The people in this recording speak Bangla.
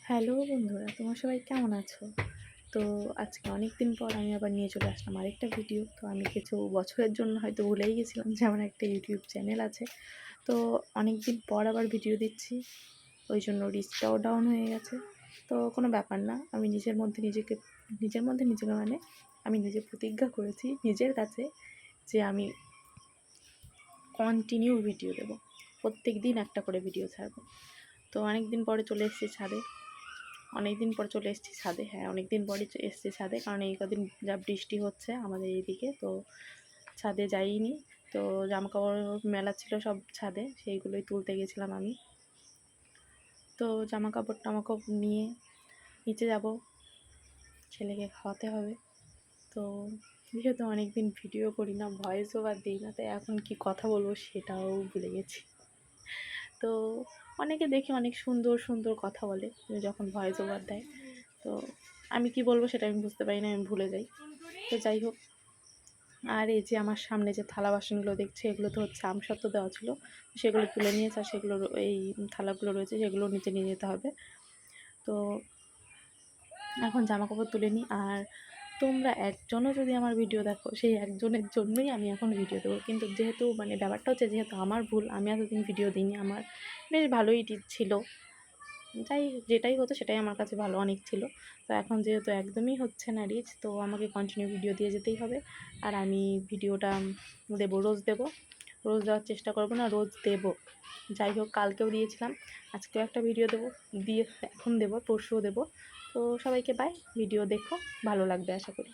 হ্যালো বন্ধুরা, তোমরা সবাই কেমন আছো? তো আজকে অনেক দিন পর আমি আবার নিয়ে চলে আসলাম আরেকটা ভিডিও। তো আমি কিছু বছরের জন্য হয়তো ভুলেই গেছিলাম যে আমার একটা ইউটিউব চ্যানেল আছে। তো অনেক দিন পর আবার ভিডিও দিচ্ছি, ওই জন্য রিচটাও ডাউন হয়ে গেছে। তো কোনো ব্যাপার না, আমি নিজের মধ্যে নিজেকে মানে আমি নিজে প্রতিজ্ঞা করেছি নিজের কাছে যে আমি কন্টিনিউ ভিডিও দেবো, প্রত্যেক দিন একটা করে ভিডিও ছাড়বো। তো অনেক দিন পরে চলে এসেছি ছাদে। হ্যাঁ, অনেক দিন পরই এসেছি ছাদে, কারণ এই কদিন যা বৃষ্টি হচ্ছে আমাদের এইদিকে, তো ছাদে যাইনি। তো জামাকাপড় মেলা ছিল সব ছাদে, সেইগুলোই তুলতে গেছিলাম আমি। তো টামাকাপড় নিয়ে নিচে যাব, ছেলেকে খাওয়াতে হবে। তো যেহেতু অনেক দিন ভিডিও করি না, ভয়েস ওভার দিই না, তাই এখন কি কথা বলবো সেটাও ভুলে গেছি। তো অনেকে দেখি অনেক সুন্দর সুন্দর কথা বলে যখন ভয়েস ওভার দেয়, তো আমি কি বলবো সেটা আমি বুঝতে পারি না, আমি ভুলে যাই। তো যাই হোক, আর এই যে আমার সামনে যে থালা বাসনগুলো দেখছে, এগুলো তো হচ্ছে আমসত্ত্ব দেওয়া ছিল, সেগুলো তুলে নিয়েছে, আর সেগুলো এই থালাগুলো রয়েছে সেগুলো নিচে নিয়ে যেতে হবে। তো এখন জামা কাপড় তুলে নিই। আর তোমরা একজনও যদি আমার ভিডিও দেখো, সেই একজনের জন্যই আমি এখন ভিডিও দেবো। কিন্তু যেহেতু ব্যাপারটা হচ্ছে, যেহেতু আমার ভুল, আমি এতদিন ভিডিও দিইনি, আমার বেশ ভালোই ছিল, যেটাই হতো সেটাই আমার কাছে ভালো অনেক ছিল। তো এখন যেহেতু একদমই হচ্ছে না রিচ, তো আমাকে কন্টিনিউ ভিডিও দিয়ে যেতেই হবে। আর আমি ভিডিওটা দেবো, রোজ দেওয়ার চেষ্টা করব, না রোজ দেবো। যাই হোক, কালকেও দিয়েছিলাম, আজকেও একটা ভিডিও দেবো, এখন দেবো, পরশুও দেবো। তো সবাইকে বাই, ভিডিও দেখো, ভালো লাগবে আশা করি।